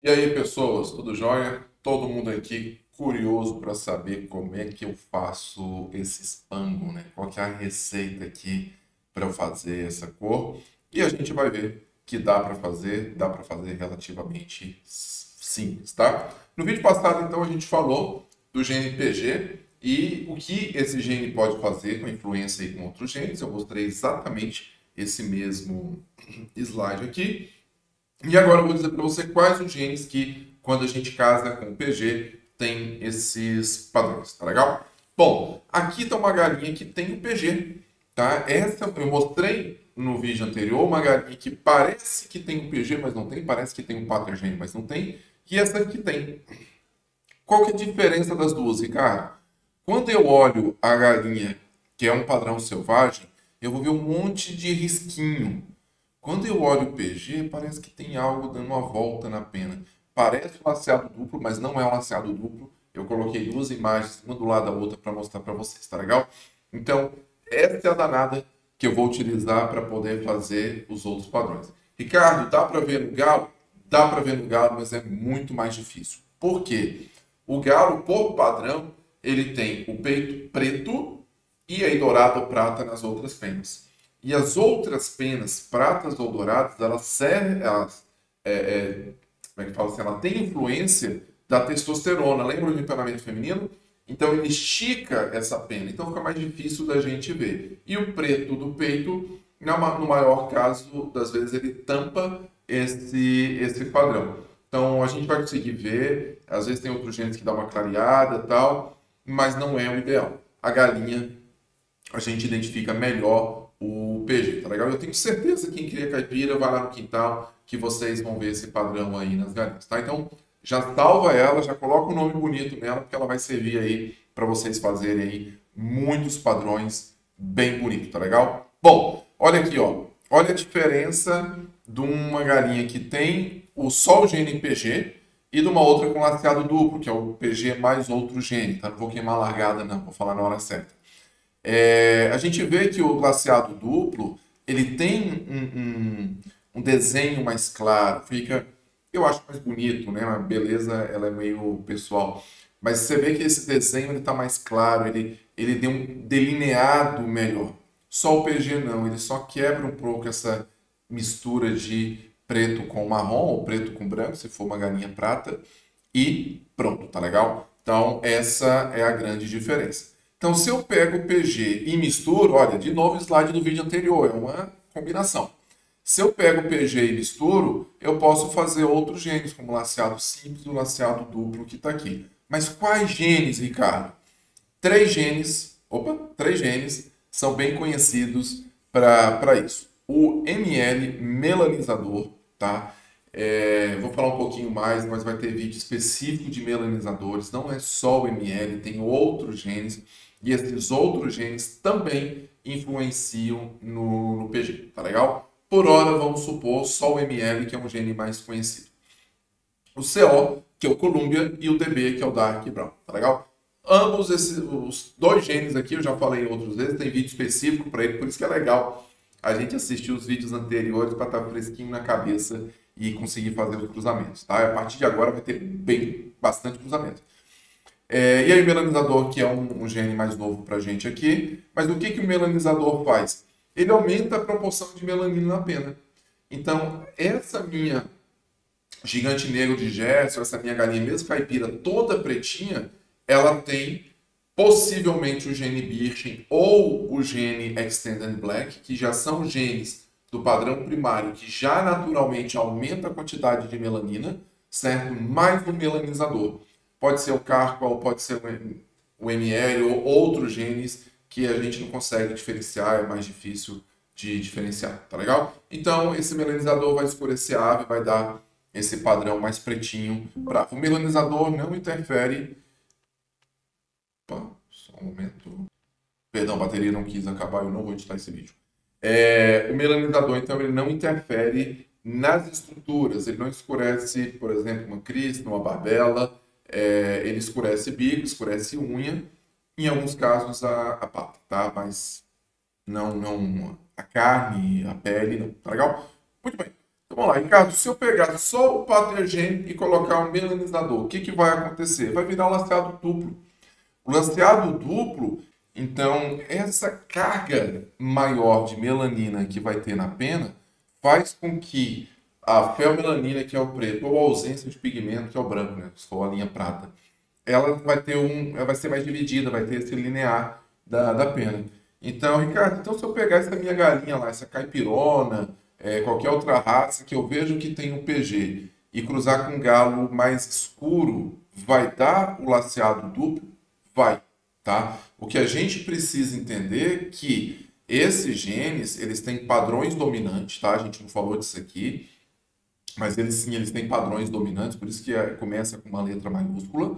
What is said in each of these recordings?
E aí, pessoas, tudo jóia? Todo mundo aqui curioso para saber como é que eu faço esse espango, né? Qual que é a receita aqui para eu fazer essa cor? E a gente vai ver que dá para fazer relativamente simples, tá? No vídeo passado, então, a gente falou do GNPG e o que esse gene pode fazer com influência aí com outros genes. Eu mostrei exatamente esse mesmo slide aqui. E agora eu vou dizer para você quais os genes que, quando a gente casa com o PG, tem esses padrões, tá legal? Bom, aqui está uma galinha que tem o PG, tá? Essa eu mostrei no vídeo anterior, uma galinha que parece que tem o PG, mas não tem, parece que tem um patogene, mas não tem, e essa aqui tem. Qual que é a diferença das duas, Ricardo? Quando eu olho a galinha, que é um padrão selvagem, eu vou ver um monte de risquinho. Quando eu olho o PG, parece que tem algo dando uma volta na pena. Parece um laceado duplo, mas não é um laceado duplo. Eu coloquei duas imagens, uma do lado da outra, para mostrar para vocês, tá legal? Então, essa é a danada que eu vou utilizar para poder fazer os outros padrões. Ricardo, dá para ver no galo? Dá para ver no galo, mas é muito mais difícil. Por quê? O galo, por padrão, ele tem o peito preto e aí dourado ou prata nas outras penas. E as outras penas, pratas ou douradas, elas servem, como é que fala assim, ela tem influência da testosterona. Lembra do empoderamento feminino? Então ele estica essa pena, então fica mais difícil da gente ver. E o preto do peito, no maior caso das vezes, ele tampa esse padrão. Então a gente vai conseguir ver, às vezes tem outros genes que dá uma clareada e tal, mas não é o ideal. A galinha, a gente identifica melhor o PG, tá legal? Eu tenho certeza que quem cria caipira vai lá no quintal que vocês vão ver esse padrão aí nas galinhas, tá? Então já salva ela, já coloca um nome bonito nela, porque ela vai servir aí para vocês fazerem aí muitos padrões bem bonitos, tá legal? Bom, olha aqui, ó. Olha a diferença de uma galinha que tem só o gene PG e de uma outra com laceado duplo, que é o PG mais outro gene, tá? Não vou queimar a largada, não, vou falar na hora certa. A gente vê que o glaciado duplo ele tem um desenho mais claro, fica, eu acho mais bonito, né? A beleza ela é meio pessoal, mas você vê que esse desenho ele está mais claro, ele tem um delineado melhor. Só o PG não, ele só quebra um pouco essa mistura de preto com marrom ou preto com branco, se for uma galinha prata, e pronto, tá legal? Então, essa é a grande diferença. Então, se eu pego o PG e misturo, olha, de novo o slide do vídeo anterior, é uma combinação. Se eu pego o PG e misturo, eu posso fazer outros genes, como o laceado simples e o laceado duplo que está aqui. Mas quais genes, Ricardo? Três genes são bem conhecidos para isso. O ML melanizador, tá? Vou falar um pouquinho mais, mas vai ter vídeo específico de melanizadores. Não é só o ML, tem outros genes. E esses outros genes também influenciam no PG, tá legal? Por hora, vamos supor só o ML, que é um gene mais conhecido. O CO, que é o Columbia, e o DB, que é o Dark Brown, tá legal? Ambos os dois genes aqui, eu já falei em outros vezes, tem vídeo específico para ele, por isso que é legal a gente assistir os vídeos anteriores para estar fresquinho na cabeça e conseguir fazer os cruzamentos, tá? A partir de agora vai ter bastante cruzamento. E aí o melanizador, que é um gene mais novo para a gente aqui, mas o que o melanizador faz? Ele aumenta a proporção de melanina na pena. Então, essa minha gigante negro de Gerson, essa minha galinha mesmo caipira toda pretinha, ela tem possivelmente o gene Birchen ou o gene Extended Black, que já são genes do padrão primário que já naturalmente aumenta a quantidade de melanina, certo? Mais um melanizador. Pode ser o Carqual, pode ser o ML ou outros genes que a gente não consegue diferenciar, é mais difícil de diferenciar, tá legal? Então, esse melanizador vai escurecer a ave, vai dar esse padrão mais pretinho. O melanizador não interfere. Opa, só um momento. Perdão, a bateria não quis acabar, eu não vou editar esse vídeo. O melanizador, então, ele não interfere nas estruturas, ele não escurece, por exemplo, uma crista, uma barbela, ele escurece bico, escurece unha, em alguns casos a pata, tá? Mas não a carne, a pele, não, tá legal? Muito bem. Então vamos lá, Ricardo, se eu pegar só o pater-gene e colocar um melanizador, o que, que vai acontecer? Vai virar um laceado duplo. O laceado duplo, então, essa carga maior de melanina que vai ter na pena faz com que a feomelanina, que é o preto, ou a ausência de pigmento, que é o branco, né? Se for a linha prata, ela vai ser mais dividida, vai ter esse linear da pena. Então, Ricardo, então se eu pegar essa minha galinha lá, essa caipirona, qualquer outra raça que eu vejo que tem um PG e cruzar com um galo mais escuro, vai dar o laceado duplo? Vai, tá? O que a gente precisa entender é que esses genes, eles têm padrões dominantes, tá? A gente não falou disso aqui, mas eles sim, eles têm padrões dominantes, por isso que começa com uma letra maiúscula,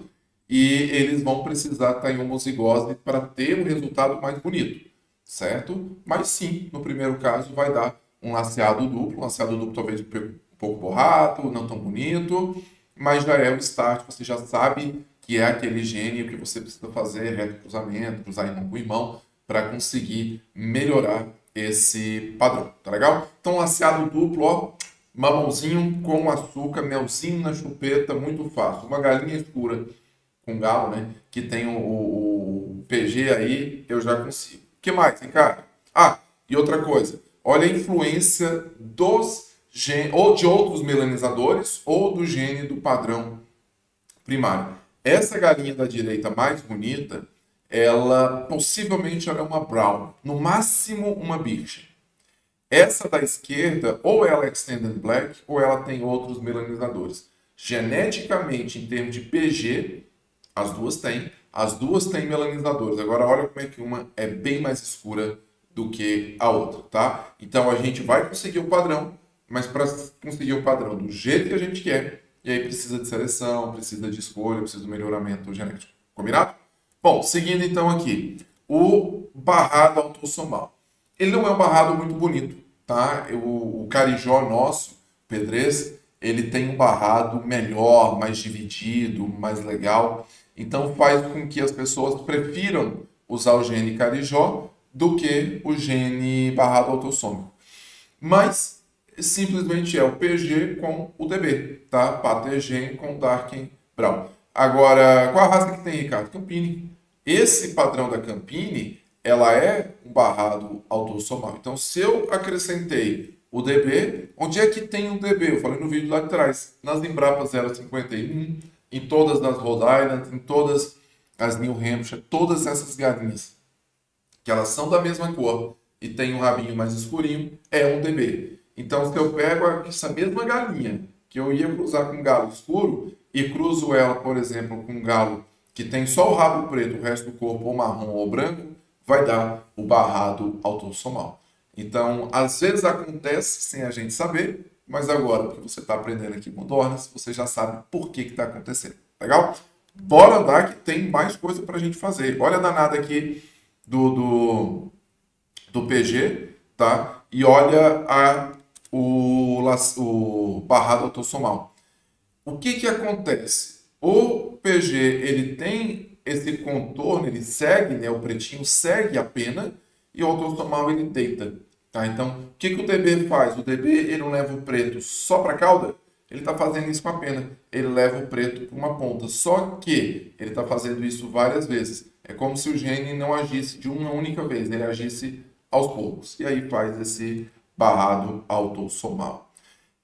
e eles vão precisar estar em homozigose para ter um resultado mais bonito, certo? Mas sim, no primeiro caso vai dar um laceado duplo talvez um pouco borrado, não tão bonito, mas já é o start, você já sabe que é aquele gene, o que você precisa fazer é retrocruzamento, cruzar irmão com irmão, para conseguir melhorar esse padrão, tá legal? Então, laceado duplo, ó, mamãozinho com açúcar, melzinho na chupeta, muito fácil. Uma galinha escura com galo, né? Que tem o PG aí, eu já consigo. O que mais, Ricardo? Ah, e outra coisa. Olha a influência dos genes, ou de outros melanizadores, ou do gene do padrão primário. Essa galinha da direita mais bonita, ela possivelmente ela é uma brown, no máximo uma bicha. Essa da esquerda, ou ela é Extended Black, ou ela tem outros melanizadores. Geneticamente, em termos de PG, as duas têm melanizadores. Agora, olha como é que uma é bem mais escura do que a outra, tá? Então, a gente vai conseguir o padrão, mas para conseguir o padrão do jeito que a gente quer, e aí precisa de seleção, precisa de escolha, precisa de melhoramento genético. Combinado? Bom, seguindo então aqui, o barrado autossomal. Ele não é um barrado muito bonito, tá? O carijó nosso, pedrez, ele tem um barrado melhor, mais dividido, mais legal. Então faz com que as pessoas prefiram usar o gene carijó do que o gene barrado autossômico. Mas simplesmente é o PG com o DB, tá? Pater-Gen com Darken Brown. Agora, qual a raça que tem, Ricardo? Campini. Esse padrão da Campini, ela é um barrado autossomal. Então, se eu acrescentei o DB, onde é que tem um DB? Eu falei no vídeo lá de trás. Nas Embrapa 051, em todas as Rhode Island, em todas as New Hampshire, todas essas galinhas, que elas são da mesma cor e tem um rabinho mais escurinho, é um DB. Então, se eu pego essa mesma galinha, que eu ia cruzar com um galo escuro, e cruzo ela, por exemplo, com um galo que tem só o rabo preto, o resto do corpo ou marrom ou branco, vai dar o barrado autossomal. Então, às vezes acontece sem a gente saber, mas agora, porque você está aprendendo aqui com Dornas, você já sabe por que está acontecendo. Legal? Bora andar que tem mais coisa para a gente fazer. Olha a danada aqui do PG, tá? E olha o barrado autossomal. O que acontece? O PG, ele tem esse contorno, ele segue, né, o pretinho segue a pena, e o autossomal ele deita, tá? Então, o que o DB faz? O DB, ele não leva o preto só para a cauda, ele está fazendo isso com a pena, ele leva o preto para uma ponta, só que ele está fazendo isso várias vezes. É como se o gene não agisse de uma única vez, ele agisse aos poucos, e aí faz esse barrado autossomal.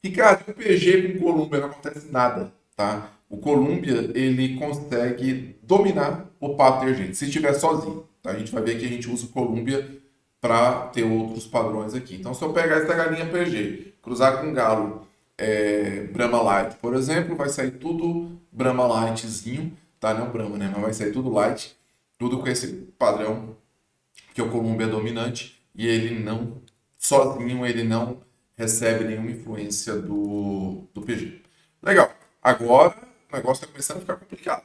Ricardo, o PG com Columbia não acontece nada, tá? O Columbia, ele consegue dominar o pater-gene, se estiver sozinho, tá? A gente vai ver que a gente usa o Columbia para ter outros padrões aqui. Então, se eu pegar essa galinha PG, cruzar com um galo Brahma Light, por exemplo, vai sair tudo Brahma Lightzinho, tá? Não Brahma, né? Mas vai sair tudo Light, tudo com esse padrão, que o Columbia é dominante, e ele não, sozinho, ele não recebe nenhuma influência do PG. Legal. Agora, o negócio está começando a ficar complicado.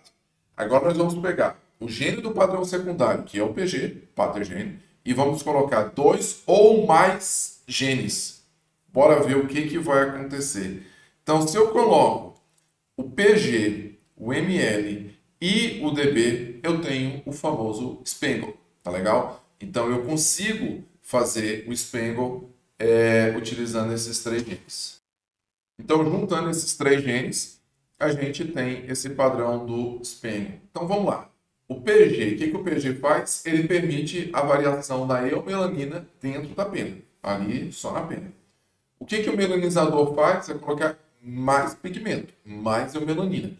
Agora nós vamos pegar o gene do padrão secundário, que é o PG, pater-gene, e vamos colocar 2 ou mais genes. Bora ver o que vai acontecer. Então, se eu coloco o PG, o ML e o DB, eu tenho o famoso Spangle. Tá legal? Então, eu consigo fazer o Spangle utilizando esses 3 genes. Então, juntando esses 3 genes, a gente tem esse padrão do SPENGO. Então, vamos lá. O PG, o que o PG faz? Ele permite a variação da eumelanina dentro da pena, ali só na pena. O que o melanizador faz? É colocar mais pigmento, mais eumelanina.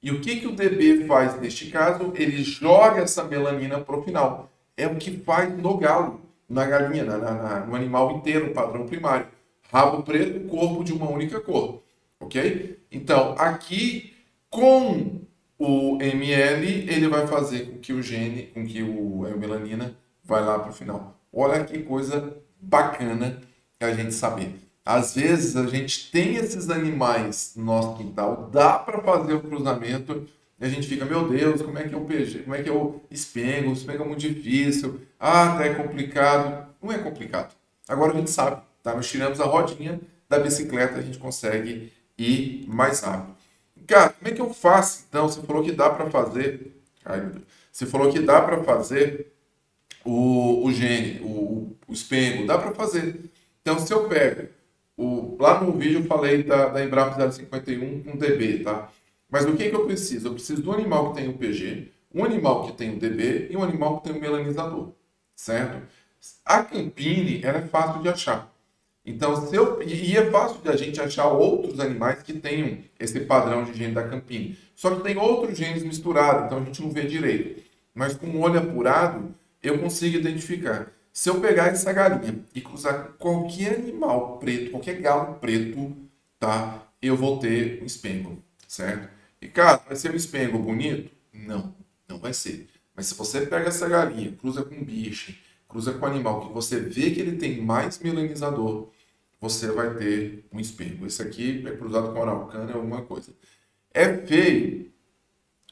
E o que o DB faz neste caso? Ele joga essa melanina para o final. É o que faz no galo, na galinha, no animal inteiro, padrão primário. Rabo preto, corpo de uma única cor. Ok? Então, aqui, com o ML, ele vai fazer com que o gene, com que a melanina vai lá para o final. Olha que coisa bacana a gente saber. Às vezes a gente tem esses animais no nosso quintal, dá para fazer o cruzamento e a gente fica, meu Deus, como é que é o PG, como é que é o espengo? O espengo é muito difícil, até é complicado. Não é complicado. Agora a gente sabe, tá? Nós tiramos a rodinha da bicicleta, a gente consegue ir mais rápido. Cara, como é que eu faço então? Você falou que dá para fazer. Ai, meu Deus. Você falou que dá para fazer o gene, o espengo, dá para fazer. Então, se eu pego, lá no vídeo eu falei da Embrapa 051 com DB, tá? Mas o que eu preciso? Eu preciso do animal que tem o PG, um animal que tem o DB e um animal que tem o melanizador, certo? A Campine, ela é fácil de achar. Então, e é fácil de a gente achar outros animais que tenham esse padrão de gene da Campine. Só que tem outros genes misturados, então a gente não vê direito. Mas com o olho apurado, eu consigo identificar. Se eu pegar essa galinha e cruzar com qualquer animal preto, qualquer galo preto, tá? Eu vou ter um espengo, certo? E, cara, vai ser um espengo bonito? Não, não vai ser. Mas se você pega essa galinha, cruza com um bicho, cruza com um animal que você vê que ele tem mais melanizador, você vai ter um espengo. Esse aqui é cruzado com araucana, é alguma coisa. É feio?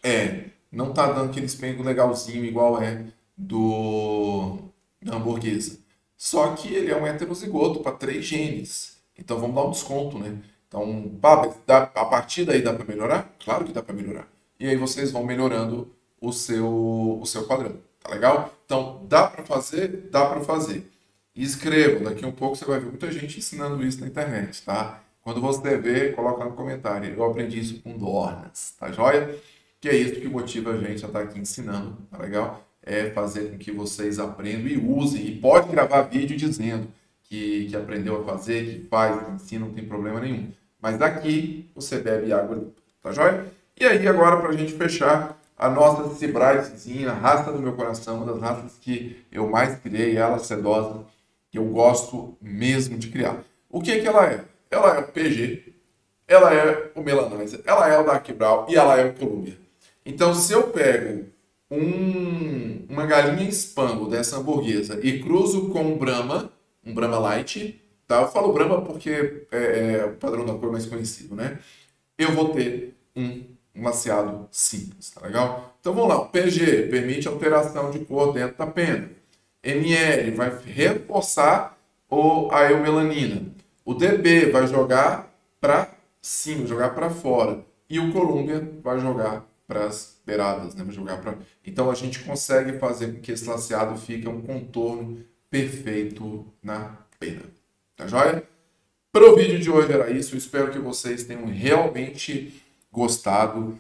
É. Não tá dando aquele espengo legalzinho igual é da hamburguesa. Só que ele é um heterozigoto para 3 genes. Então vamos dar um desconto, né? Então, mas a partir daí dá para melhorar? Claro que dá para melhorar. E aí vocês vão melhorando o seu padrão. Tá legal? Então, dá para fazer? Dá para fazer. E escrevam, daqui a um pouco você vai ver muita gente ensinando isso na internet, tá? Quando você vê, coloca no comentário. Eu aprendi isso com Dornas, tá joia? Que é isso que motiva a gente a estar aqui ensinando, tá legal? É fazer com que vocês aprendam e usem. E pode gravar vídeo dizendo que aprendeu a fazer, que faz, que ensina, não tem problema nenhum. Mas daqui você bebe água limpa, tá joia? E aí, agora, para a gente fechar, a nossa Cibritezinha, a raça do meu coração, uma das raças que eu mais criei, ela sedosa, que eu gosto mesmo de criar. O que ela é? Ela é o PG, ela é o Melanizer, ela é o Dark Brown e ela é o Columbia. Então, se eu pego uma galinha espango dessa hamburguesa e cruzo com um Brahma Light, tá? Eu falo Brahma porque é o padrão da cor mais conhecido, né? Eu vou ter um laceado simples, tá legal? Então vamos lá, o PG permite alteração de cor dentro da pena. ML vai reforçar a eumelanina. O DB vai jogar para cima, jogar para fora. E o Columbia vai jogar para as beiradas, né? Vai jogar para... Então a gente consegue fazer com que esse laceado fique um contorno perfeito na pena. Tá joia? Para o vídeo de hoje era isso. Eu espero que vocês tenham realmente gostado.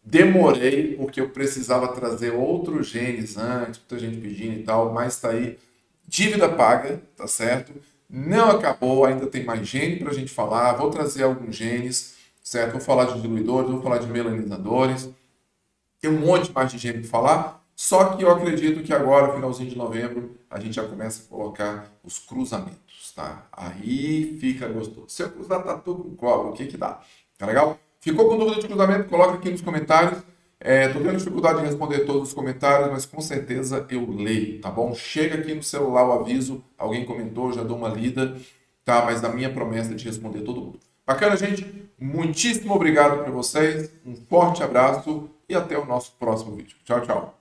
Demorei porque eu precisava trazer outros genes antes, muita gente pedindo e tal, mas está aí, dívida paga, tá certo? Não acabou, ainda tem mais gene para a gente falar. Vou trazer alguns genes, certo? Vou falar de diluidores, vou falar de melanizadores. Tem um monte mais de gene para falar, só que eu acredito que agora, finalzinho de novembro, a gente já começa a colocar os cruzamentos, tá? Aí fica gostoso. Se eu cruzar tatu com cobre, o que que dá? Tá legal? Ficou com dúvida de cruzamento? Coloca aqui nos comentários. Tô tendo dificuldade de responder todos os comentários, mas com certeza eu leio, tá bom? Chega aqui no celular o aviso, alguém comentou, já dou uma lida, tá? Mas a minha promessa é de responder todo mundo. Bacana, gente? Muitíssimo obrigado para vocês, um forte abraço e até o nosso próximo vídeo. Tchau, tchau.